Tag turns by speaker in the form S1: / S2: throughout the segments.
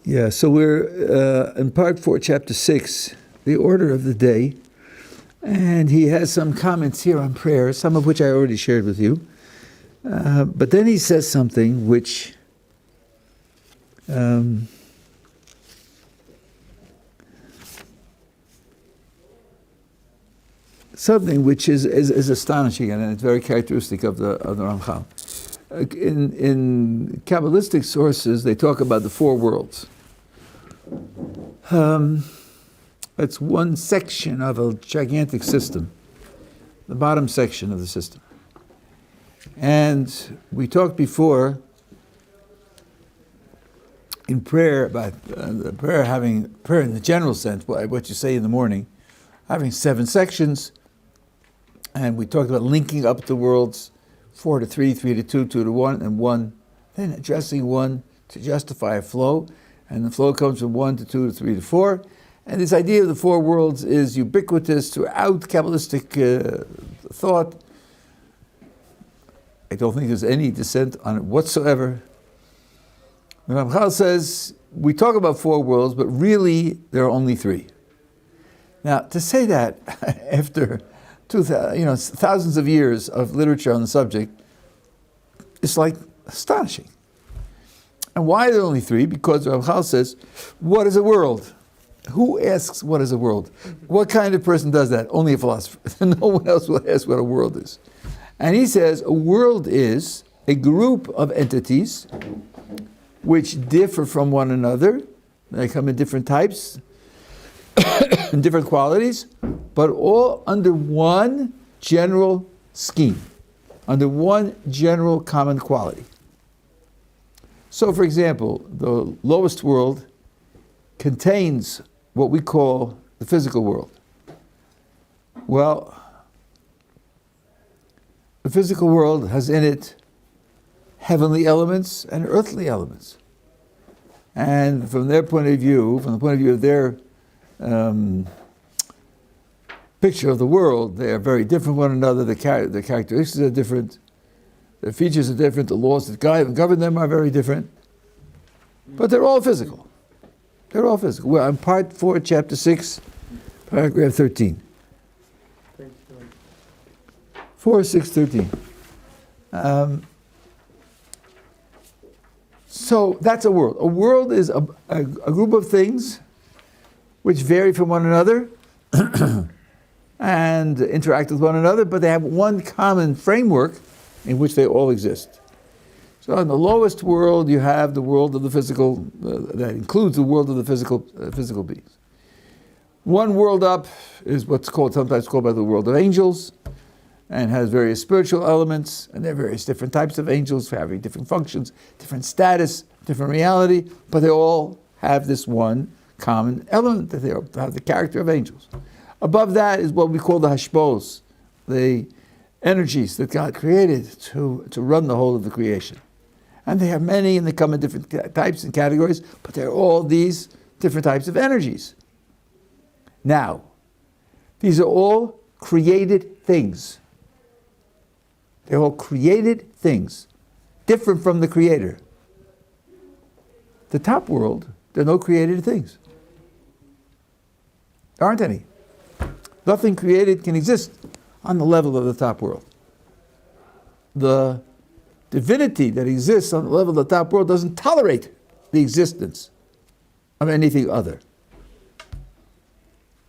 S1: Yeah, so we're in part 4, chapter 6, the order of the day. And he has some comments here on prayer, some of which I already shared with you. But then he says something which is astonishing, and it's very characteristic of the Ramchal. In Kabbalistic sources, they talk about the four worlds. It's one section of a gigantic system, the bottom section of the system. And we talked before in prayer about prayer in the general sense, what you say in the morning, having 7 sections. And we talked about linking up the worlds, 4 to 3, 3 to 2, 2 to 1, and 1. Then addressing 1 to justify a flow. And the flow comes from 1 to 2 to 3 to 4. And this idea of the four worlds is ubiquitous throughout Kabbalistic thought. I don't think there's any dissent on it whatsoever. The Ramchal says, we talk about 4 worlds, but really there are only 3. Now, to say that after thousands of years of literature on the subject, it's like astonishing. And why are there only 3? Because the Ramchal says, what is a world? Who asks what is a world? What kind of person does that? Only a philosopher. No one else will ask what a world is. And he says a world is a group of entities which differ from one another. They come in different types and different qualities, but all under one general scheme, under one general common quality. So, for example, the lowest world contains what we call the physical world. Well, the physical world has in it heavenly elements and earthly elements. And from their point of view, from the point of view of their picture of the world, they are very different from one another. The characteristics are different. Their features are different. The laws that govern them are very different. But they're all physical. They're all physical. We're on part 4, chapter 6, paragraph 13. 4, 6, 13. So that's a world. A world is a group of things which vary from one another and interact with one another, but they have one common framework in which they all exist. So in the lowest world, you have the world of the physical, that includes the world of the physical beings. One world up is sometimes called by the world of angels, and has various spiritual elements, and there are various different types of angels having different functions, different status, different reality, but they all have this one common element, that they have the character of angels. Above that is what we call the hashbos, the energies that God created to run the whole of the creation. And they have many, and they come in different types and categories, but they're all these different types of energies. Now, these are all created things. They're all created things, different from the Creator. The top world, there are no created things. There aren't any. Nothing created can exist on the level of the top world. The divinity that exists on the level of the top world doesn't tolerate the existence of anything other.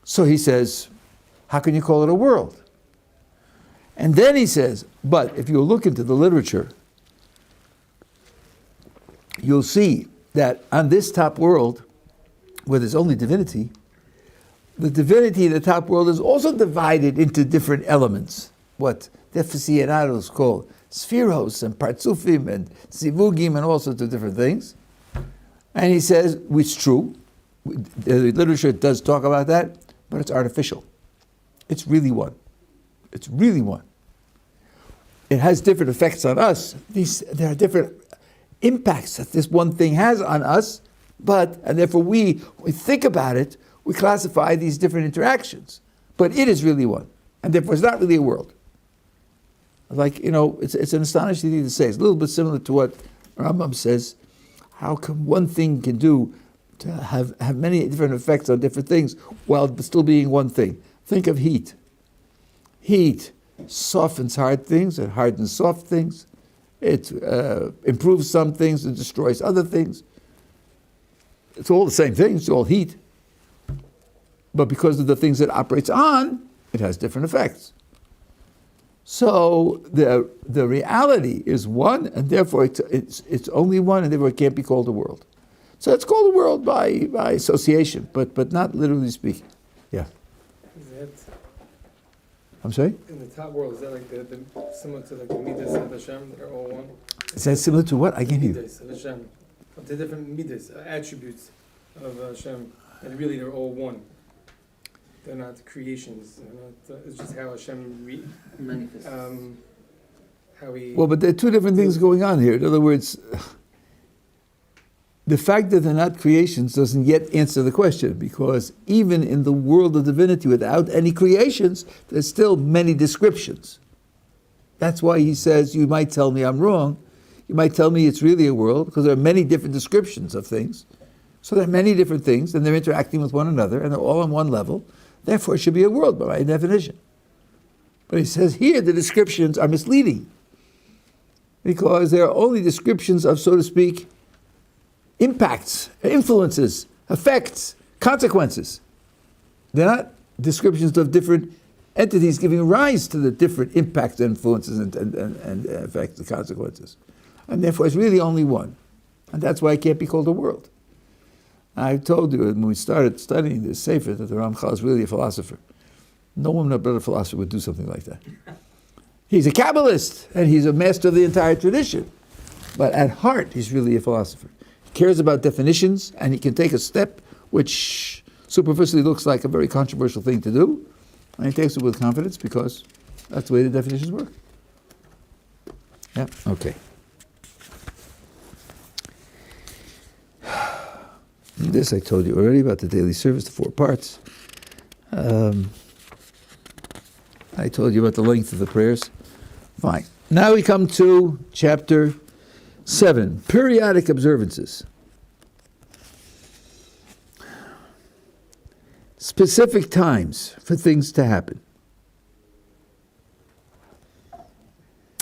S1: So he says, how can you call it a world? And then he says, but if you look into the literature, you'll see that on this top world, where there's only divinity, the divinity in the top world is also divided into different elements, what the aficionados call spheros and partsufim and zivugim and all sorts of different things. And he says, it's true, the literature does talk about that, but it's artificial. It's really one. It's really one. It has different effects on us. There are different impacts that this one thing has on us, and therefore we think about it, we classify these different interactions. But it is really one, and therefore it's not really a world. Like, it's an astonishing thing to say. It's a little bit similar to what Rambam says. How come one thing can do to have many different effects on different things while still being one thing. Think of heat. Heat softens hard things, it hardens soft things, it improves some things and destroys other things. It's all the same thing, it's all heat. But because of the things it operates on, it has different effects. So the reality is one, and therefore it's only one, and therefore it can't be called a world. So it's called a world by association, but not literally speaking. Yeah.
S2: Is that,
S1: I'm sorry?
S2: in the top world, is that like the similar to like the Midas of Hashem that are all one?
S1: Is that similar to what? I can't hear you.
S2: Midas of Hashem. Of the different Midas, attributes of Hashem, and really they're all one. They're not creations. They're not, it's just how Hashem
S3: Manifests.
S2: how he.
S1: Well, but there are two different things going on here. In other words, the fact that they're not creations doesn't yet answer the question, because even in the world of divinity without any creations, there's still many descriptions. That's why he says, you might tell me I'm wrong. You might tell me it's really a world, because there are many different descriptions of things. So there are many different things, and they're interacting with one another, and they're all on one level. Therefore, it should be a world by my definition. But he says here the descriptions are misleading, because they are only descriptions of, so to speak, impacts, influences, effects, consequences. They're not descriptions of different entities giving rise to the different impacts, influences, and effects and consequences. And therefore, it's really only one. And that's why it can't be called a world. I told you when we started studying this Sefer that the Ramchal is really a philosopher. No one but a philosopher would do something like that. He's a Kabbalist, and he's a master of the entire tradition. But at heart, he's really a philosopher. He cares about definitions, and he can take a step which superficially looks like a very controversial thing to do, and he takes it with confidence because that's the way the definitions work. Yeah, okay. This I told you already about the daily service, the 4 parts. I told you about the length of the prayers. Fine. Now we come to chapter 7, periodic observances. Specific times for things to happen.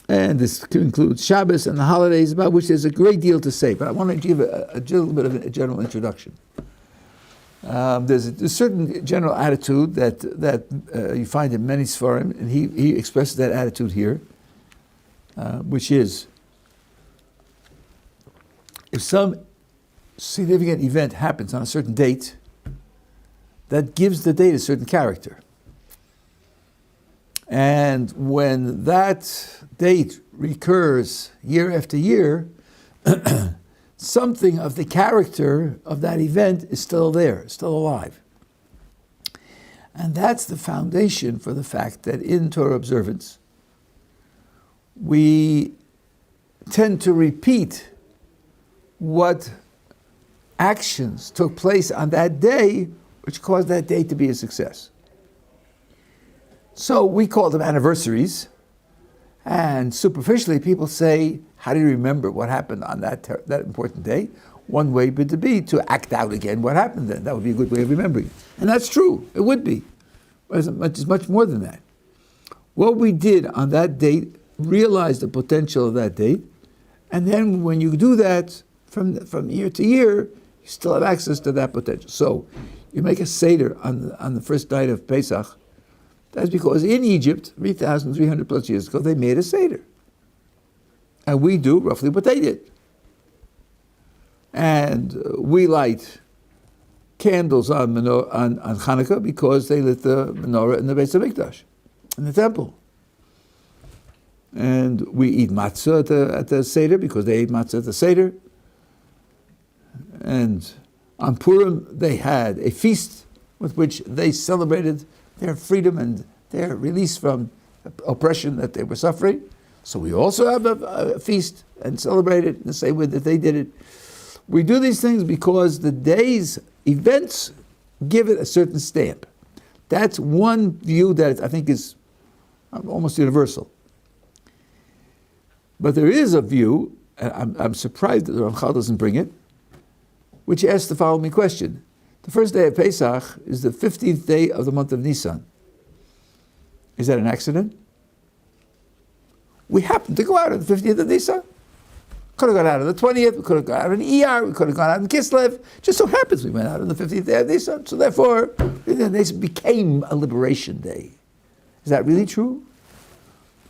S1: And this includes Shabbos and the holidays, about which there's a great deal to say, but I want to give a little bit of a general introduction. There's a certain general attitude that you find in many Sfarim, and he expresses that attitude here, which is, if some significant event happens on a certain date, that gives the date a certain character. And when that date recurs year after year, something of the character of that event is still there, still alive. And that's the foundation for the fact that in Torah observance, we tend to repeat what actions took place on that day which caused that day to be a success. So we call them anniversaries, and superficially people say, how do you remember what happened on that important day? One way would be to act out again what happened then. That would be a good way of remembering. And that's true, it would be. But it's much more than that. What we did on that date, realize the potential of that date, and then when you do that from year to year, you still have access to that potential. So you make a Seder on the first night of Pesach. That's because in Egypt, 3,300 plus years ago, they made a Seder. And we do roughly what they did. And we light candles on Hanukkah because they lit the menorah in the Beis HaMikdash, in the temple. And we eat matzah at the Seder because they ate matzah at the Seder. And on Purim, they had a feast with which they celebrated their freedom and their release from oppression that they were suffering. So we also have a feast and celebrate it in the same way that they did it. We do these things because the day's events give it a certain stamp. That's one view that I think is almost universal. But there is a view, and I'm surprised that the Ramchal doesn't bring it, which asks the following question. The first day of Pesach is the 15th day of the month of Nisan. Is that an accident? We happened to go out on the 15th of Nisan. Could have gone out on the 20th, we could have gone out on ER, we could have gone out in Kislev. Just so happens we went out on the 15th day of Nisan. So therefore, this became a liberation day. Is that really true?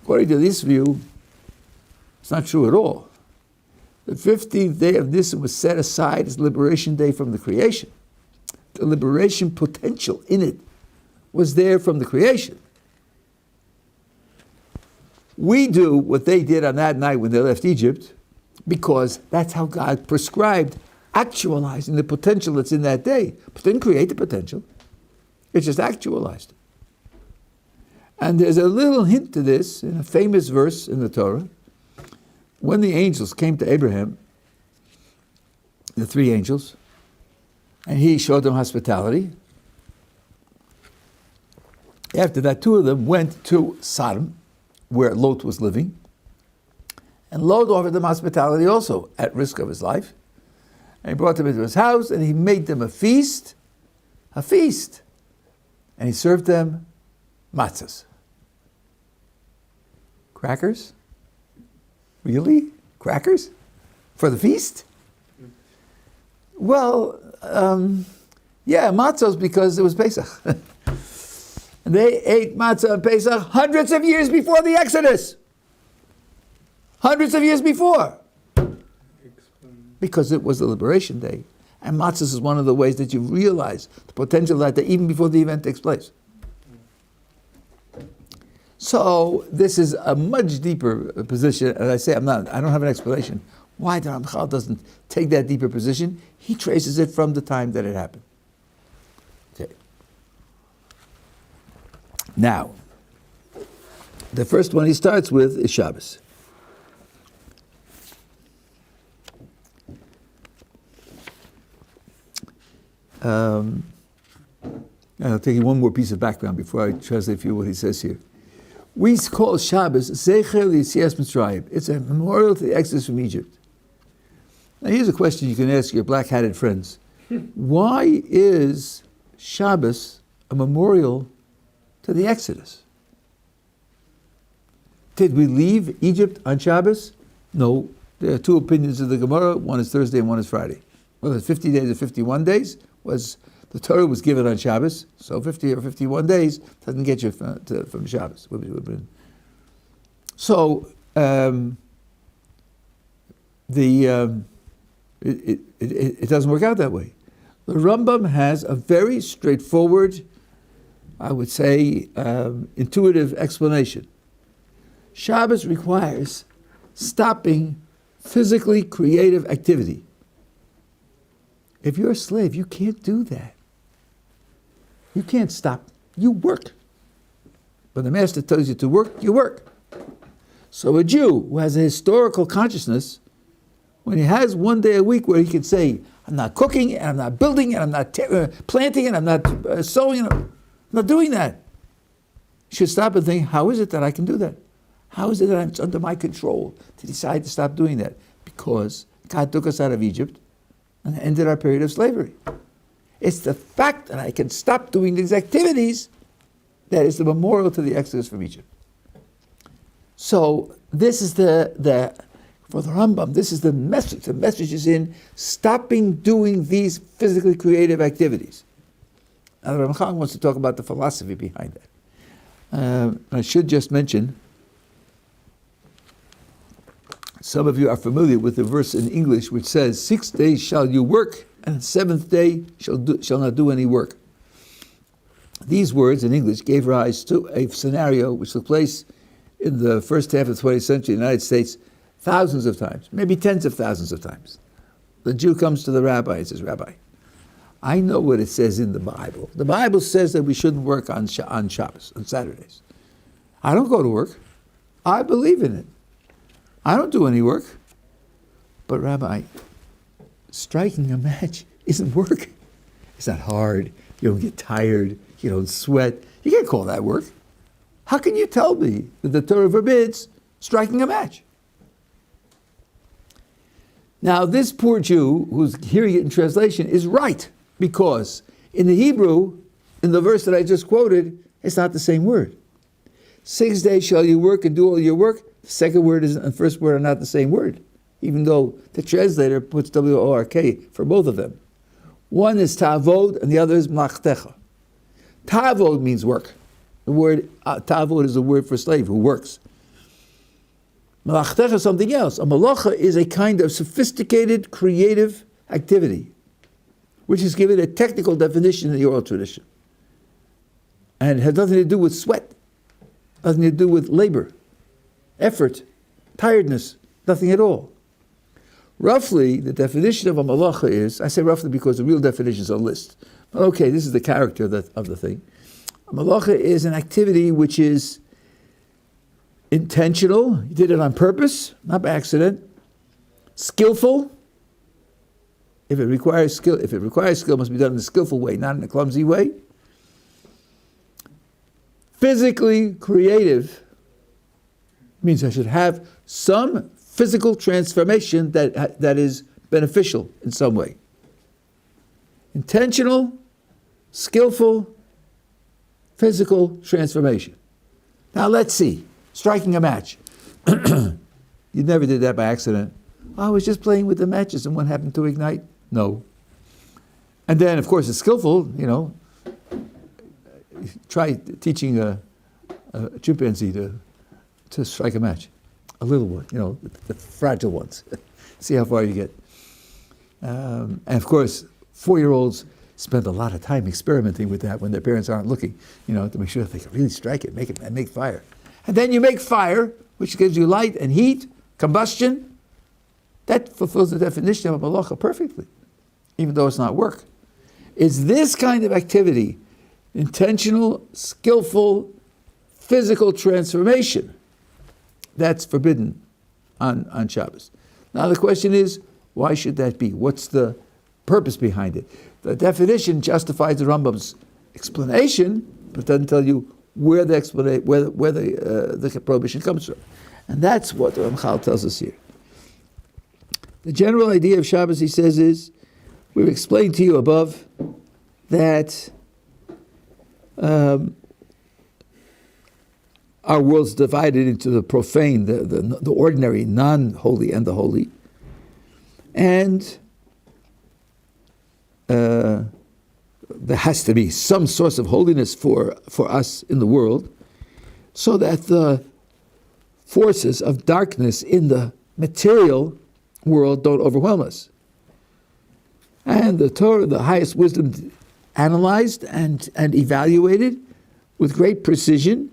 S1: According to this view, it's not true at all. The 15th day of Nisan was set aside as liberation day from the creation. The liberation potential in it was there from the creation. We do what they did on that night when they left Egypt because that's how God prescribed actualizing the potential that's in that day. But didn't create the potential. It just actualized it. And there's a little hint to this in a famous verse in the Torah. When the angels came to Abraham, the three angels, and he showed them hospitality. After that, two of them went to Sodom, where Lot was living. And Lot offered them hospitality also, at risk of his life. And he brought them into his house, and he made them a feast. And he served them matzahs. Crackers? Really? Crackers? For the feast? Well, yeah, matzahs because it was Pesach. And they ate matzah on Pesach hundreds of years before the Exodus. Hundreds of years before. Because it was the liberation day. And matzahs is one of the ways that you realize the potential of that day even before the event takes place. So this is a much deeper position. As I say, I don't have an explanation. Why the Ramchal doesn't take that deeper position? He traces it from the time that it happened. Okay. Now, the first one he starts with is Shabbos. I'll take you one more piece of background before I translate for you what he says here. We call Shabbos Zecher L'Yetzias Mitzrayim. It's a memorial to the exodus from Egypt. Now here's a question you can ask your black-hatted friends. Why is Shabbos a memorial to the exodus? Did we leave Egypt on Shabbos? No. There are two opinions of the Gemara. One is Thursday and one is Friday. Whether it's 50 days or 51 days, the Torah was given on Shabbos, so 50 or 51 days doesn't get you from Shabbos. So it doesn't work out that way. The Rambam has a very straightforward, I would say, intuitive explanation. Shabbos requires stopping physically creative activity. If you're a slave, you can't do that. You can't stop. You work. When the master tells you to work, you work. So a Jew who has a historical consciousness, when he has one day a week where he can say, I'm not cooking, and I'm not building, and I'm not planting, and I'm not sowing, and I'm not doing that. He should stop and think, how is it that I can do that? How is it that it's under my control to decide to stop doing that? Because God took us out of Egypt and ended our period of slavery. It's the fact that I can stop doing these activities that is the memorial to the exodus from Egypt. So this is for the Rambam, this is the message. The message is in stopping doing these physically creative activities. Now the Ramchal wants to talk about the philosophy behind that. I should just mention, some of you are familiar with the verse in English which says, 6 days shall you work, and the seventh day shall not do any work. These words in English gave rise to a scenario which took place in the first half of the 20th century in the United States thousands of times, maybe tens of thousands of times. The Jew comes to the rabbi and says, Rabbi, I know what it says in the Bible. The Bible says that we shouldn't work on Shabbos, on Saturdays. I don't go to work. I believe in it. I don't do any work. But Rabbi, striking a match isn't work. It's not hard. You don't get tired. You don't sweat. You can't call that work. How can you tell me that the Torah forbids striking a match? Now, this poor Jew who's hearing it in translation is right, because in the Hebrew, in the verse that I just quoted, it's not the same word. 6 days shall you work and do all your work. The second word and the first word are not the same word, even though the translator puts W-O-R-K for both of them. One is ta'avod and the other is malachtecha. Ta'avod means work. The word ta'avod is a word for slave who works. Malachtecha is something else. A malacha is a kind of sophisticated, creative activity, which is given a technical definition in the oral tradition. And it has nothing to do with sweat, nothing to do with labor, effort, tiredness, nothing at all. Roughly, the definition of a malacha is, I say roughly because the real definition is on a list. But okay, this is the character of the thing. A malacha is an activity which is intentional, you did it on purpose, not by accident. Skillful. If it requires skill, it must be done in a skillful way, not in a clumsy way. Physically creative means I should have some physical transformation that is beneficial in some way. Intentional, skillful, physical transformation. Now let's see. Striking a match. You never did that by accident. I was just playing with the matches and one happened to ignite. No. And then, of course, it's skillful, try teaching a chimpanzee to strike a match. A little one, the fragile ones. See how far you get. And of course, 4-year-olds spend a lot of time experimenting with that when their parents aren't looking, to make sure that they can really strike it, make fire. And then you make fire, which gives you light and heat, combustion. That fulfills the definition of a malacha perfectly, even though it's not work. It's this kind of activity, intentional, skillful, physical transformation, that's forbidden on Shabbos. Now the question is, why should that be? What's the purpose behind it? The definition justifies the Rambam's explanation, but doesn't tell you where the prohibition comes from. And that's what the Ramchal tells us here. The general idea of Shabbos, he says, is, we've explained to you above that our world's divided into the profane, the ordinary, non-holy, and the holy. And there has to be some source of holiness for us in the world, so that the forces of darkness in the material world don't overwhelm us. And the Torah, the highest wisdom, analyzed and evaluated with great precision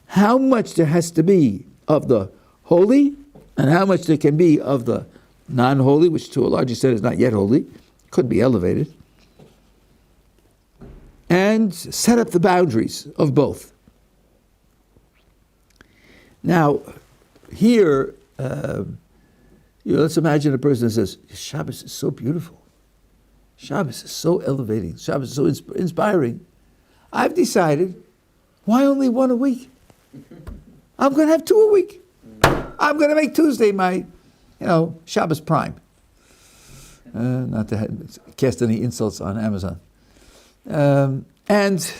S1: how much there has to be of the holy and how much there can be of the non-holy, which to a large extent is not yet holy, could be elevated, and set up the boundaries of both. Now, here, let's imagine a person that says, Shabbos is so beautiful. Shabbos is so elevating. Shabbos is so inspiring. I've decided, why only one a week? I'm going to have 2 a week. I'm going to make Tuesday my, Shabbos prime. Not to cast any insults on Amazon. And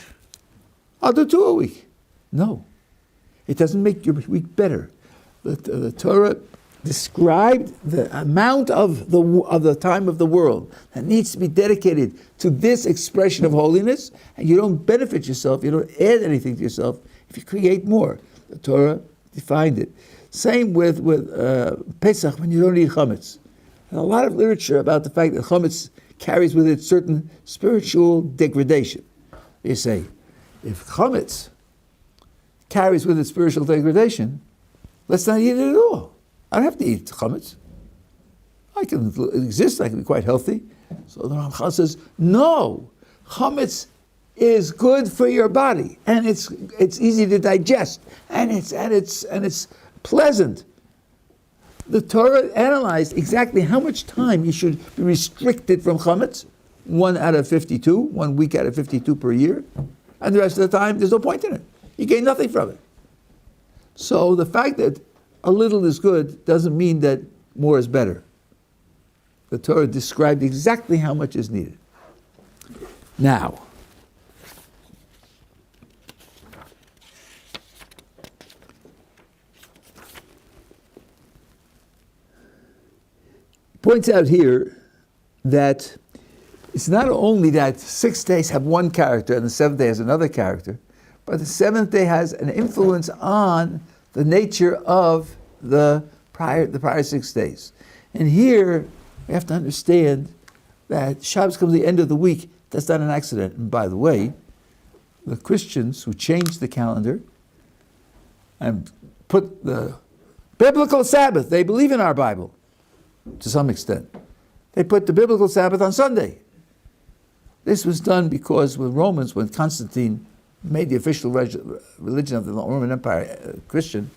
S1: I'll do 2 a week. No. It doesn't make your week better. The Torah described the amount of the time of the world that needs to be dedicated to this expression of holiness, and you don't benefit yourself, you don't add anything to yourself if you create more. The Torah defined it. Same with Pesach, when you don't eat chametz. There's a lot of literature about the fact that chametz carries with it certain spiritual degradation. You say, if chametz carries with it spiritual degradation, let's not eat it at all. I don't have to eat chametz. I can exist, I can be quite healthy. So the Ramchal says, no, chametz is good for your body, and it's easy to digest, and it's pleasant. The Torah analyzed exactly how much time you should be restricted from chametz, 1 out of 52, 1 week out of 52 per year, and the rest of the time there's no point in it. You gain nothing from it. So the fact that a little is good doesn't mean that more is better. The Torah described exactly how much is needed. Now, points out here that it's not only that 6 days have one character and the 7th day has another character, but the 7th day has an influence on the nature of the prior 6 days. And here we have to understand that Shabbos comes at the end of the week. That's not an accident. And by the way, the Christians who changed the calendar and put the biblical Sabbath, they believe in our Bible to some extent. They put the biblical Sabbath on Sunday. This was done because with Romans, when Constantine made the official religion of the Roman Empire Christian,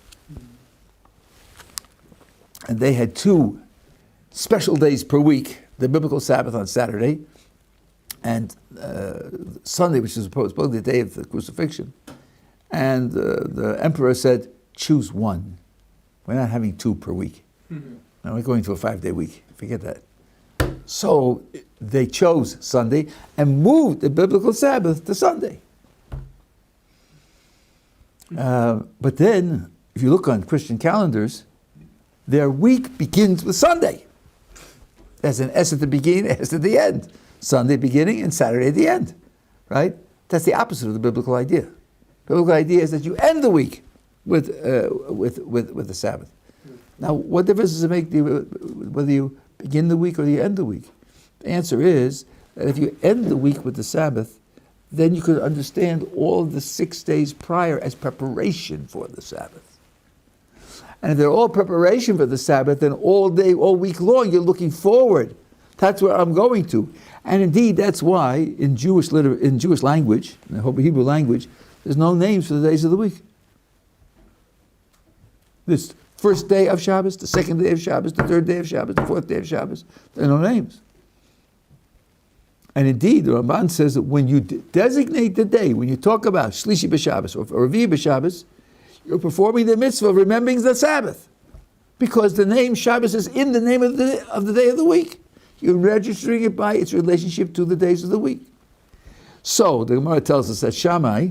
S1: and they had 2 special days per week, the biblical Sabbath on Saturday, and Sunday, which is supposedly the day of the crucifixion. And the emperor said, choose one. We're not having 2 per week. Mm-hmm. Now we're going to a 5-day week. Forget that. So they chose Sunday and moved the biblical Sabbath to Sunday. But then, if you look on Christian calendars, their week begins with Sunday. There's an S at the beginning, S at the end. Sunday beginning and Saturday at the end, right? That's the opposite of the biblical idea. The biblical idea is that you end the week with the Sabbath. Now, what difference does it make whether you begin the week or you end the week? The answer is that if you end the week with the Sabbath, then you could understand all the 6 days prior as preparation for the Sabbath. And if they're all preparation for the Sabbath, then all day, all week long, you're looking forward. That's where I'm going to. And indeed, that's why in Jewish language, in the Hebrew language, there's no names for the days of the week. This first day of Shabbos, the second day of Shabbos, the third day of Shabbos, the fourth day of Shabbos, there are no names. And indeed, the Ramban says that when you designate the day, when you talk about Shlishi b'Shabbos or Revi'i b'Shabbos, you're performing the mitzvah of remembering the Sabbath. Because the name Shabbos is in the name of the day of the week. You're registering it by its relationship to the days of the week. So, the Gemara tells us that Shammai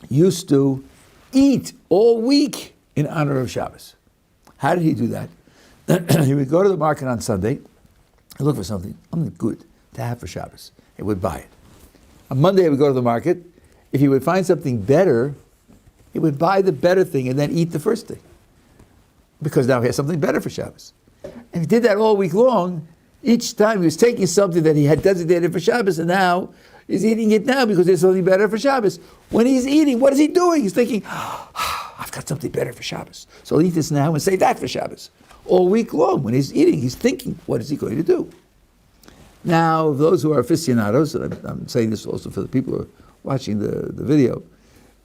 S1: used to eat all week in honor of Shabbos. How did he do that? He would go to the market on Sunday, look for something good to have for Shabbos. He would buy it. On Monday, he would go to the market. If he would find something better, he would buy the better thing and then eat the first thing. Because now he has something better for Shabbos. And he did that all week long. Each time he was taking something that he had designated for Shabbos and now he's eating it now because there's something better for Shabbos. When he's eating, what is he doing? He's thinking, I've got something better for Shabbos. So I'll eat this now and save that for Shabbos. All week long, when he's eating, he's thinking, what is he going to do? Now, those who are aficionados, and I'm saying this also for the people who are watching the video,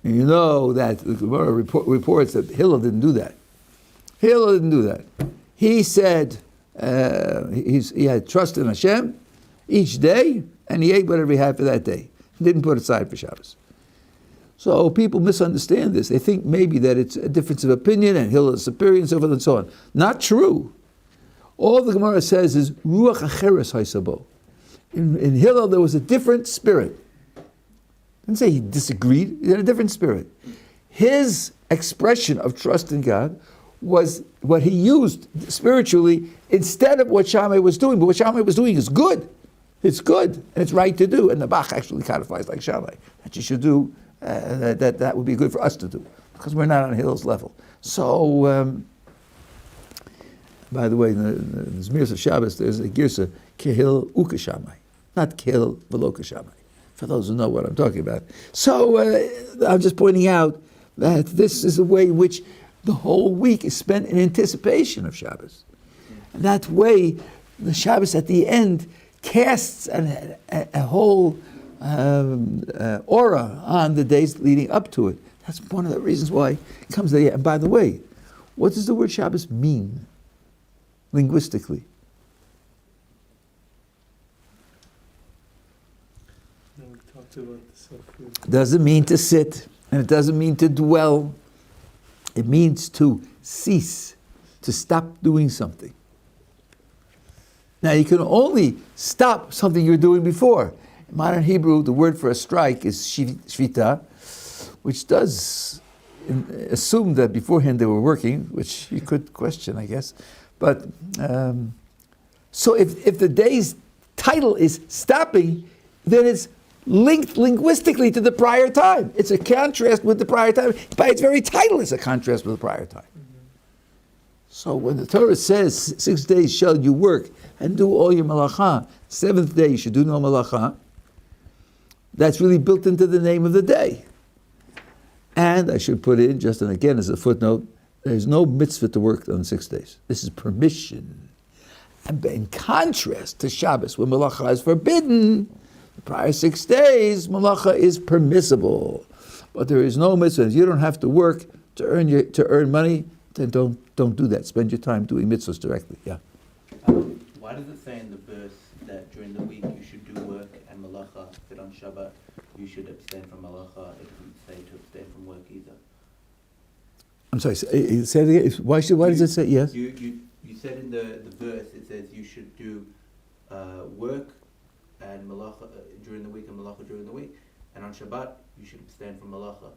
S1: and you know that the Gemara reports that Hillel didn't do that. Hillel didn't do that. He said he had trust in Hashem each day, and he ate whatever he had for that day. He didn't put aside for Shabbos. So people misunderstand this. They think maybe that it's a difference of opinion and Hillel is superior and so forth and so on. Not true. All the Gemara says is Ruach Acheres Haisabo. In Hillel there was a different spirit. Didn't say he disagreed. He had a different spirit. His expression of trust in God was what he used spiritually instead of what Shammai was doing. But what Shammai was doing is good. It's good and it's right to do. And the Bach actually codifies like Shammai that you should do. That would be good for us to do because we're not on Hillel's level. So, by the way, in the Zmirs of Shabbos, there's a girsa Kehil Uka Shammai, not Kehil Veloka Shammai. For those who know what I'm talking about. So I'm just pointing out that this is a way in which the whole week is spent in anticipation of Shabbos. And that way, the Shabbos at the end casts a whole aura on the days leading up to it. That's one of the reasons why it comes there. And by the way, what does the word Shabbos mean linguistically? It doesn't mean to sit, and it doesn't mean to dwell. It means to cease, to stop doing something. Now you can only stop something you're doing before. In modern Hebrew, the word for a strike is shvita, which does assume that beforehand they were working, which you could question, I guess. But so if the day's title is stopping, then it's linked linguistically to the prior time. It's a contrast with the prior time. By its very title, it's a contrast with the prior time. So when the Torah says 6 days shall you work and do all your malacha, 7th day you should do no malacha, that's really built into the name of the day. And I should put in, just and again as a footnote, there's no mitzvah to work on 6 days. This is permission. And in contrast to Shabbos, when malacha is forbidden, the prior 6 days, malacha is permissible. But there is no mitzvah. If you don't have to work to earn money, then don't do that. Spend your time doing mitzvahs directly. Yeah.
S3: Why does it say in the verse that during the week you should do work and malacha, but on Shabbat you should abstain from malacha? It doesn't say to abstain from work either.
S1: I'm sorry. Say it again. Why does it say yes?
S3: You said in the verse it says you should do work and malacha during the week and malacha during the week, and on Shabbat you should abstain from malacha.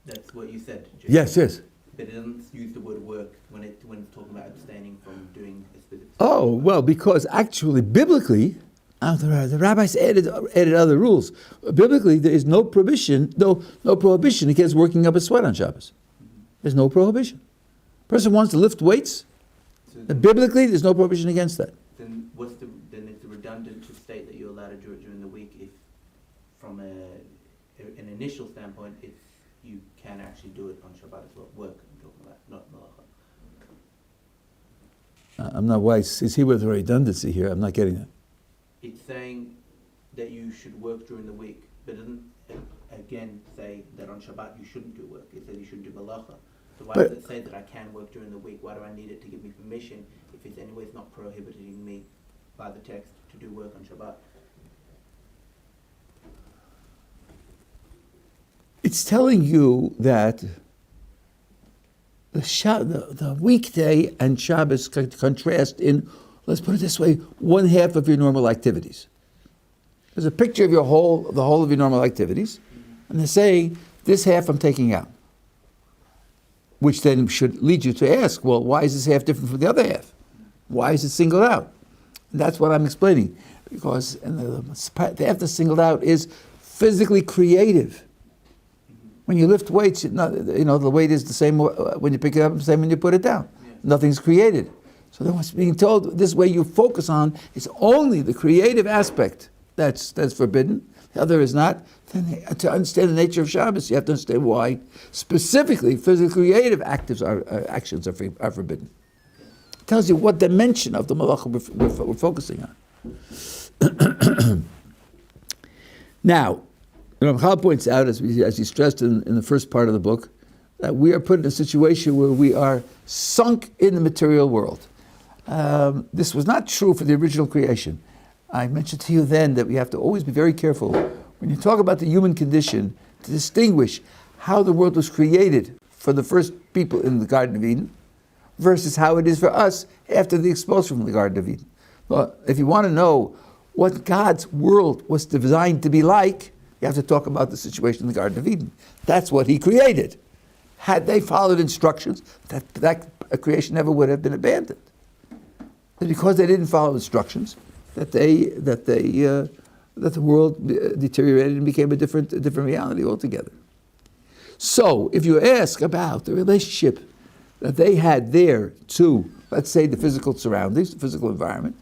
S3: That's what you said. Jim.
S1: Yes.
S3: But it doesn't use the word work when it's talking about abstaining from doing a specific.
S1: Oh, well, because actually, biblically, the rabbis added other rules. Biblically, there is no prohibition against working up a sweat on Shabbos. There's no prohibition. Person wants to lift weights. Biblically, there's no prohibition against that.
S3: Then it's redundant to state that you're allowed to do it during the week if, from an initial standpoint, you can actually do it on Shabbat as well. Work, I'm talking about, not malacha.
S1: I'm not wise. Is he with redundancy here? I'm not getting that.
S3: It's saying that you should work during the week, but it doesn't again say that on Shabbat you shouldn't do work. It says you shouldn't do malacha. So why does it say that I can work during the week? Why do I need it to give me permission if it's anyways not prohibiting me by the text to do work on Shabbat?
S1: It's telling you that the weekday and Shabbos contrast in, let's put it this way, one half of your normal activities. There's a picture of the whole of your normal activities, and they're saying, this half I'm taking out. Which then should lead you to ask, well, why is this half different from the other half? Why is it singled out? And that's what I'm explaining. Because the half that's singled out is physically creative. When you lift weights, the weight is the same when you pick it up, the same when you put it down. Yeah. Nothing's created. So then what's being told, this way you focus on is only the creative aspect that's forbidden. The other is not. Then to understand the nature of Shabbos, you have to understand why specifically physical creative actions are forbidden. It tells you what dimension of the malacha we're focusing on. Now, Rabbi points out, as he stressed in the first part of the book, that we are put in a situation where we are sunk in the material world. This was not true for the original creation. I mentioned to you then that we have to always be very careful when you talk about the human condition to distinguish how the world was created for the first people in the Garden of Eden versus how it is for us after the expulsion from the Garden of Eden. Well, if you want to know what God's world was designed to be like, you have to talk about the situation in the Garden of Eden. That's what He created. Had they followed instructions, that creation never would have been abandoned. And because they didn't follow instructions, that the world deteriorated and became a different reality altogether. So, if you ask about the relationship that they had there to, let's say, the physical surroundings, the physical environment,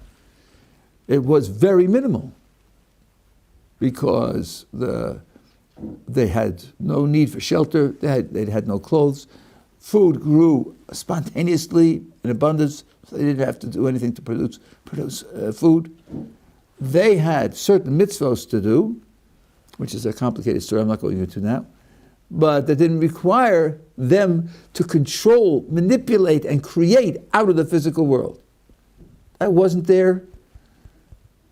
S1: it was very minimal. Because they had no need for shelter, they had no clothes. Food grew spontaneously in abundance, so they didn't have to do anything to produce food. They had certain mitzvos to do, which is a complicated story I'm not going into now, but that didn't require them to control, manipulate, and create out of the physical world. That wasn't their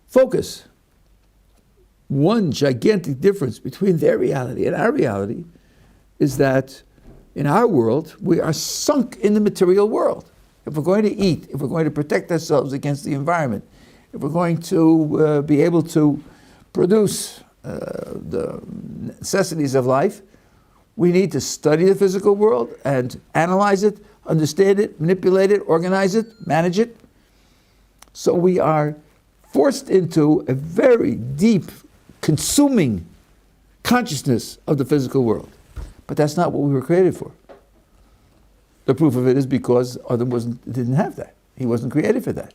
S1: focus. One gigantic difference between their reality and our reality is that in our world, we are sunk in the material world. If we're going to eat, if we're going to protect ourselves against the environment, if we're going to be able to produce the necessities of life, we need to study the physical world and analyze it, understand it, manipulate it, organize it, manage it. So we are forced into a very deep, consuming consciousness of the physical world. But that's not what we were created for. The proof of it is because Adam didn't have that. He wasn't created for that.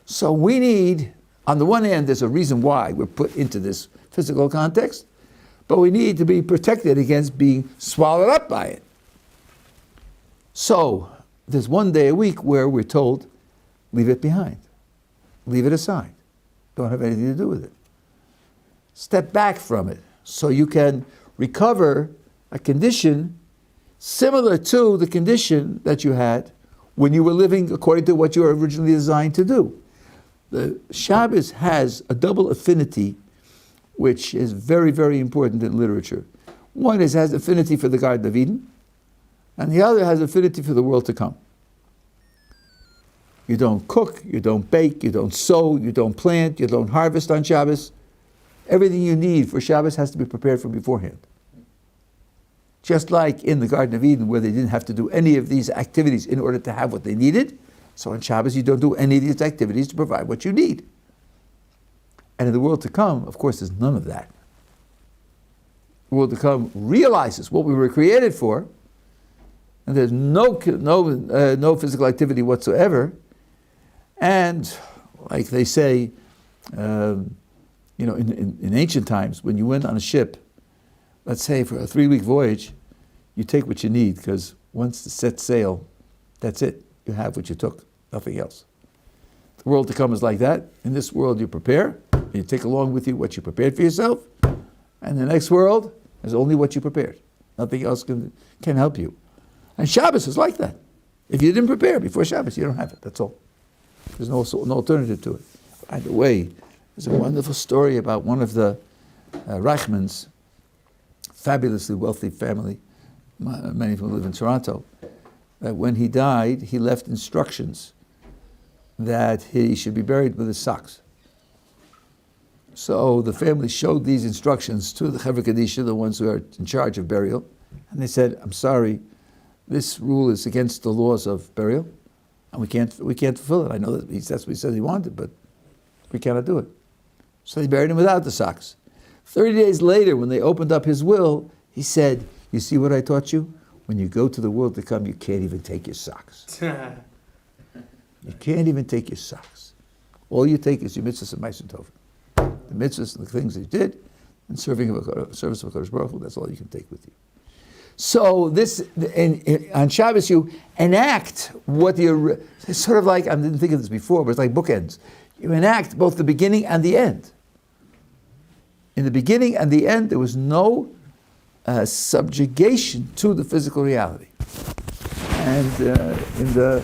S1: So we need, on the one hand, there's a reason why we're put into this physical context, but we need to be protected against being swallowed up by it. So there's one day a week where we're told, leave it behind. Leave it aside. Don't have anything to do with it. Step back from it so you can recover a condition similar to the condition that you had when you were living according to what you were originally designed to do. The Shabbos has a double affinity, which is very, very important in literature. One has affinity for the Garden of Eden, and the other has affinity for the world to come. You don't cook, you don't bake, you don't sow, you don't plant, you don't harvest on Shabbos. Everything you need for Shabbos has to be prepared for beforehand. Just like in the Garden of Eden, where they didn't have to do any of these activities in order to have what they needed, so on Shabbos you don't do any of these activities to provide what you need. And in the world to come, of course, there's none of that. The world to come realizes what we were created for, and there's no physical activity whatsoever. And like they say, in ancient times, when you went on a ship, let's say for a 3-week voyage, you take what you need, because once it sets sail, that's it. You have what you took, nothing else. The world to come is like that. In this world, you prepare, you take along with you what you prepared for yourself, and the next world is only what you prepared. Nothing else can help you. And Shabbos is like that. If you didn't prepare before Shabbos, you don't have it, that's all. There's no alternative to it. By the way, there's a wonderful story about one of the Reichmans, fabulously wealthy family, many of them live in Toronto, that when he died, he left instructions that he should be buried with his socks. So the family showed these instructions to the Chevra Kadisha, the ones who are in charge of burial, and they said, I'm sorry, this rule is against the laws of burial, and we can't fulfill it. I know that that's what he said he wanted, but we cannot do it. So they buried him without the socks. 30 days later, when they opened up his will, he said, you see what I taught you? When you go to the world to come, you can't even take your socks. You can't even take your socks. All you take is your mitzvahs and ma'aser tovim. The mitzvahs and the things that you did, and service of HaKadosh Baruch Hu, that's all you can take with you. So this, on Shabbos, you enact what it's sort of like, I didn't think of this before, but it's like bookends. You enact both the beginning and the end. In the beginning and the end, there was no subjugation to the physical reality. And in the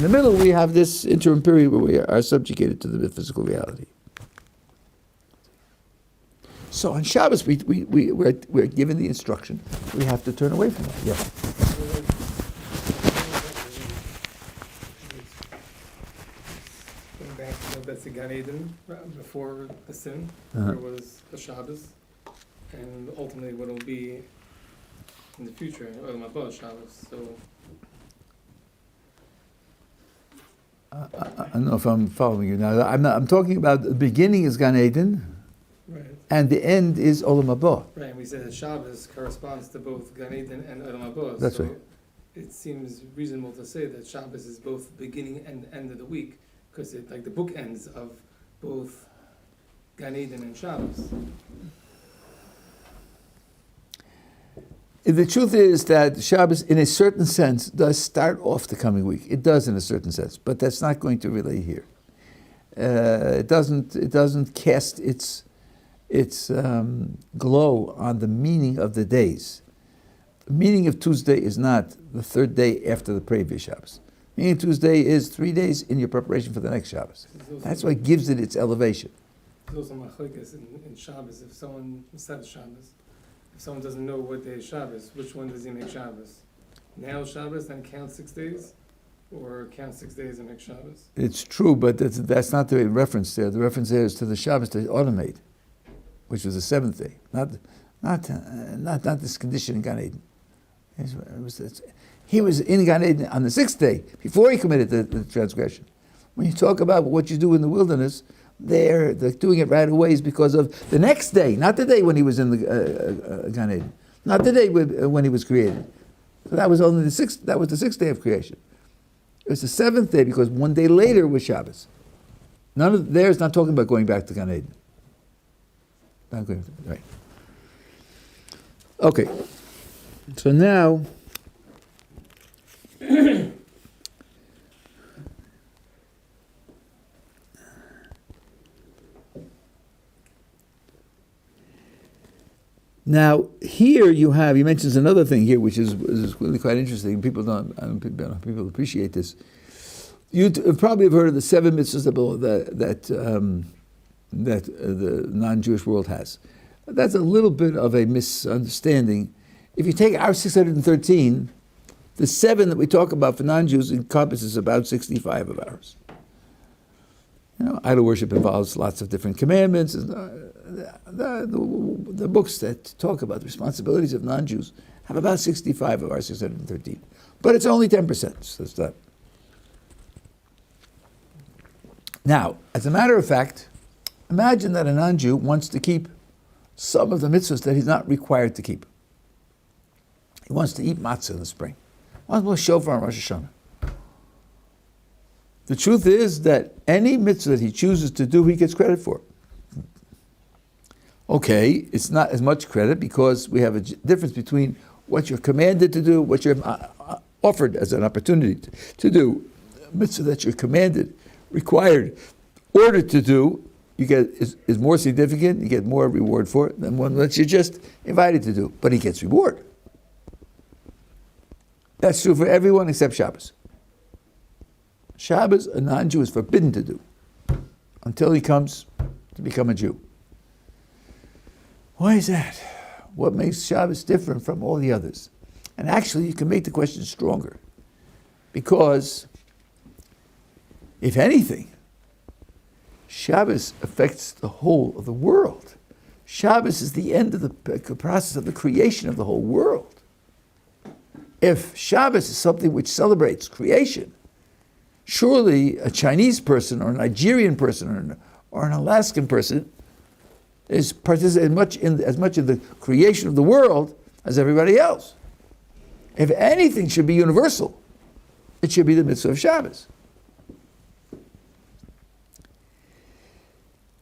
S1: middle, we have this interim period where we are subjugated to the physical reality. So on Shabbos, we're given the instruction, we have to turn away from that. Yeah.
S2: Going back to that's the Gan Eden, before the sin, there was the Shabbos, and ultimately what will be in the future, Olam Haba Shabbos. So
S1: I don't know if I'm following you now. I'm talking about the beginning is Gan Eden,
S2: right,
S1: and the end is Olam Haba.
S2: right. And we said that Shabbos corresponds to both Gan Eden and Olam Haba.
S1: That's
S2: so
S1: right.
S2: It seems reasonable to say that Shabbos is both the beginning and end of the week, because it's like the bookends of both Gan Eden and Shabbos.
S1: The truth is that Shabbos, in a certain sense, does start off the coming week. It does in a certain sense, but that's not going to relate here. It doesn't cast its glow on the meaning of the days. The meaning of Tuesday is not the third day after the previous Shabbos. The meaning of Tuesday is 3 days in your preparation for the next Shabbos. That's what gives it its elevation.
S2: There's also machlokes in Shabbos. If someone says Shabbos, if someone doesn't know what day is Shabbos, which one does he make Shabbos? Now Shabbos, then count 6 days, or count 6 days and make Shabbos?
S1: It's true, but that's not the reference there. The reference there is to the Shabbos to automate, which was the seventh day, not this condition in Gan Eden. He was in Gan Eden on the sixth day before he committed the transgression. When you talk about what you do in the wilderness, they're doing it right away is because of the next day, not the day when he was in the Gan Eden, not the day when he was created. So that was only the sixth. That was the sixth day of creation. It was the seventh day because one day later was Shabbos. None of theirs not talking about going back to Gan Eden. Not going right. Okay. So now. Now here he mentions another thing here, which is really quite interesting. People people appreciate this. You probably have heard of the 7 mitzvahs that the non-Jewish world has. That's a little bit of a misunderstanding. If you take our 613, the 7 that we talk about for non-Jews encompasses about 65 of ours. Idol worship involves lots of different commandments. The books that talk about the responsibilities of non-Jews have about 65 of our 613. But it's only 10%, so it's not. Now, as a matter of fact, imagine that a non-Jew wants to keep some of the mitzvahs that he's not required to keep. He wants to eat matzah in the spring. He wants to shofar on Rosh Hashanah. The truth is that any mitzvah that he chooses to do, he gets credit for. Okay, it's not as much credit because we have a difference between what you're commanded to do, what you're offered as an opportunity to do. Mitzvah that you're commanded, required, ordered to do, you get is more significant, you get more reward for it than one that you're just invited to do. But he gets reward. That's true for everyone except Shabbos. Shabbos, a non-Jew is forbidden to do until he comes to become a Jew. Why is that? What makes Shabbos different from all the others? And actually, you can make the question stronger. Because, if anything, Shabbos affects the whole of the world. Shabbos is the end of the process of the creation of the whole world. If Shabbos is something which celebrates creation, surely a Chinese person or a Nigerian person or an Alaskan person is participating as much in the creation of the world as everybody else. If anything should be universal, it should be the mitzvah of Shabbos.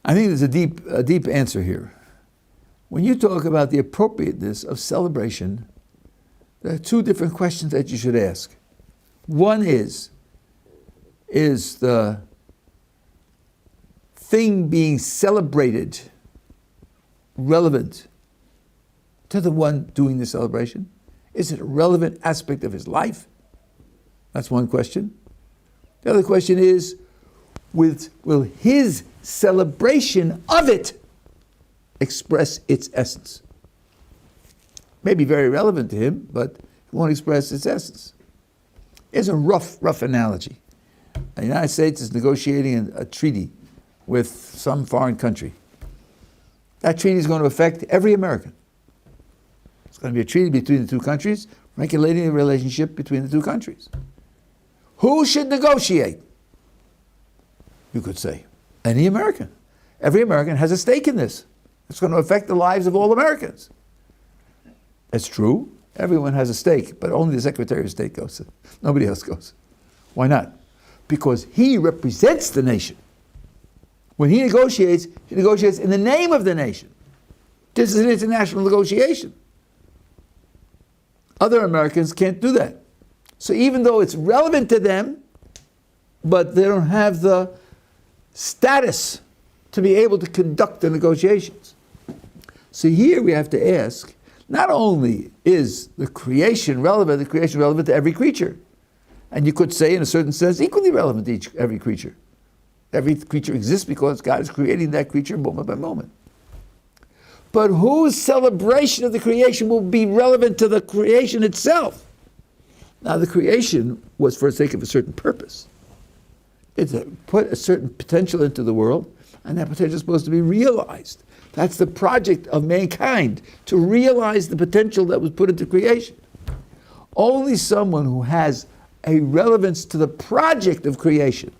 S1: I think there's a deep answer here. When you talk about the appropriateness of celebration, there are 2 different questions that you should ask. One is the thing being celebrated relevant to the one doing the celebration? Is it a relevant aspect of his life? That's one question. The other question is, will his celebration of it express its essence? May be very relevant to him, but it won't express its essence. Here's a rough analogy. The United States is negotiating a treaty with some foreign country. That treaty is going to affect every American. It's going to be a treaty between the 2 countries, regulating the relationship between the 2 countries. Who should negotiate? You could say, any American. Every American has a stake in this. It's going to affect the lives of all Americans. It's true, everyone has a stake, but only the Secretary of State goes. Nobody else goes. Why not? Because he represents the nation. When he negotiates in the name of the nation. This is an international negotiation. Other Americans can't do that. So even though it's relevant to them, but they don't have the status to be able to conduct the negotiations. So here we have to ask, not only is the creation relevant to every creature, and you could say in a certain sense equally relevant to every creature. Every creature exists because God is creating that creature moment by moment. But whose celebration of the creation will be relevant to the creation itself? Now, the creation was for the sake of a certain purpose. It's put a certain potential into the world, and that potential is supposed to be realized. That's the project of mankind, to realize the potential that was put into creation. Only someone who has a relevance to the project of creation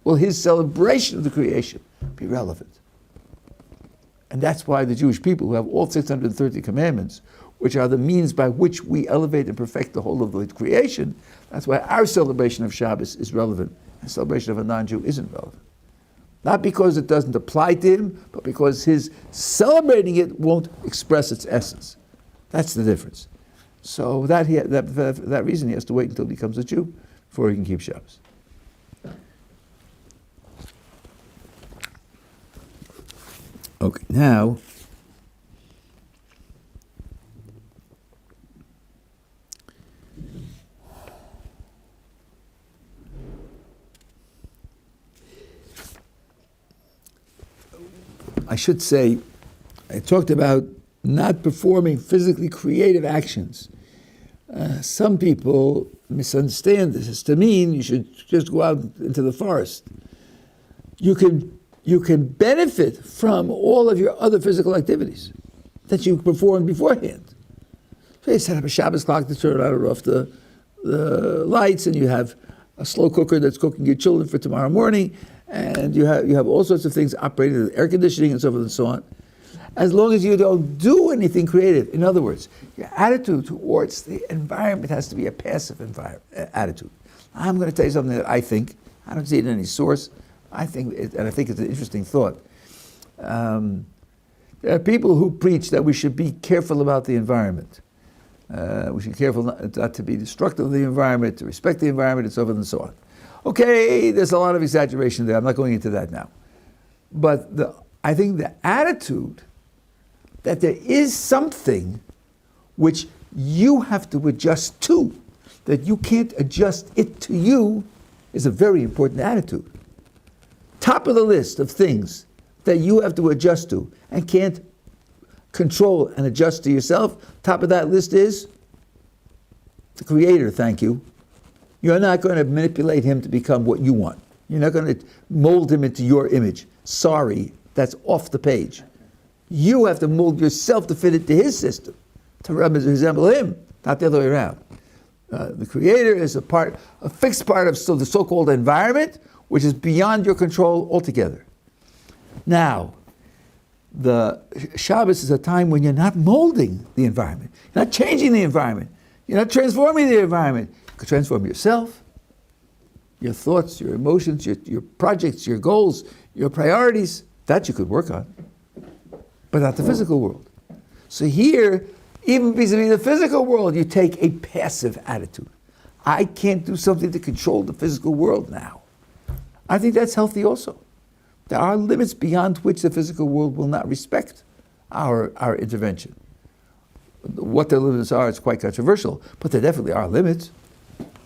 S1: will his celebration of the creation be relevant. And that's why the Jewish people, who have all 630 commandments, which are the means by which we elevate and perfect the whole of the creation, that's why our celebration of Shabbos is relevant. The celebration of a non-Jew isn't relevant. Not because it doesn't apply to him, but because his celebrating it won't express its essence. That's the difference. So that reason he has to wait until he becomes a Jew before he can keep Shabbos. Okay, now I should say, I talked about not performing physically creative actions. Some people misunderstand this as to mean you should just go out into the forest. You can benefit from all of your other physical activities that you performed beforehand. So you set up a Shabbos clock to turn off the lights, and you have a slow cooker that's cooking your children for tomorrow morning, and you have all sorts of things operating, air conditioning and so forth and so on. As long as you don't do anything creative. In other words, your attitude towards the environment has to be a passive attitude. I'm going to tell you something that I think. I don't see it in any source. I think it's an interesting thought. There are people who preach that we should be careful about the environment. We should be careful not to be destructive of the environment, to respect the environment, and so forth and so on. Okay, there's a lot of exaggeration there. I'm not going into that now. But I think the attitude that there is something which you have to adjust to, that you can't adjust it to you, is a very important attitude. Top of the list of things that you have to adjust to and can't control and adjust to yourself, top of that list is the Creator, thank you. You're not going to manipulate him to become what you want. You're not going to mold him into your image. Sorry, that's off the page. You have to mold yourself to fit into his system, to resemble him, not the other way around. The Creator is a fixed part of the so-called environment, which is beyond your control altogether. Now, the Shabbos is a time when you're not molding the environment. You're not changing the environment. You're not transforming the environment. You can transform yourself, your thoughts, your emotions, your projects, your goals, your priorities. That you could work on, but not the physical world. So here, even vis-a-vis the physical world, you take a passive attitude. I can't do something to control the physical world now. I think that's healthy also. There are limits beyond which the physical world will not respect our intervention. What the limits are is quite controversial, but there definitely are limits.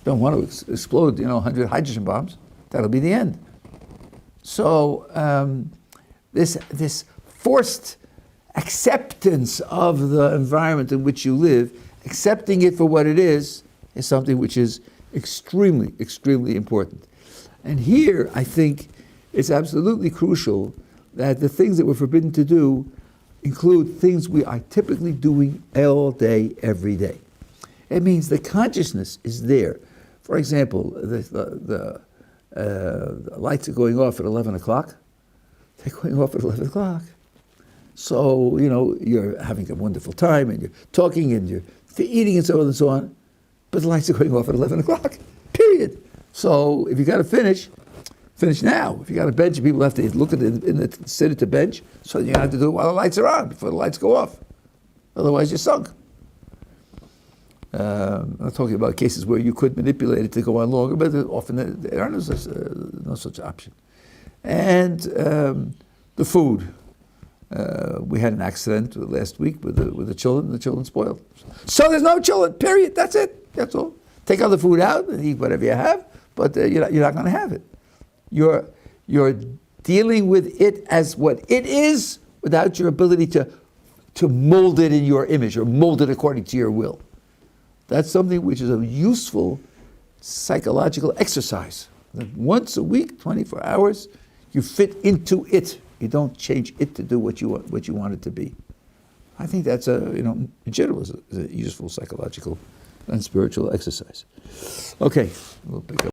S1: Don't want to explode, 100 hydrogen bombs. That'll be the end. So this forced acceptance of the environment in which you live, accepting it for what it is something which is extremely, extremely important. And here, I think, it's absolutely crucial that the things that we're forbidden to do include things we are typically doing all day, every day. It means the consciousness is there. For example, the lights are going off at 11 o'clock. They're going off at 11 o'clock. So, you're having a wonderful time, and you're talking, and you're eating, and so on and so on. But the lights are going off at 11 o'clock, period. So if you got to finish now. If you got a bench, people have to look at it, sit at the bench, so you have to do it while the lights are on, before the lights go off. Otherwise, you're sunk. I'm not talking about cases where you could manipulate it to go on longer, but often there are no such option. And the food. We had an accident last week with the children. The children spoiled. So there's no children, period. That's it. That's all. Take all the food out and eat whatever you have, but you're not going to have it. You're dealing with it as what it is without your ability to mold it in your image or mold it according to your will. That's something which is a useful psychological exercise. That once a week, 24 hours, you fit into it. You don't change it to do what you want it to be. I think that's in general is a useful psychological and spiritual exercise. Okay, we'll pick up.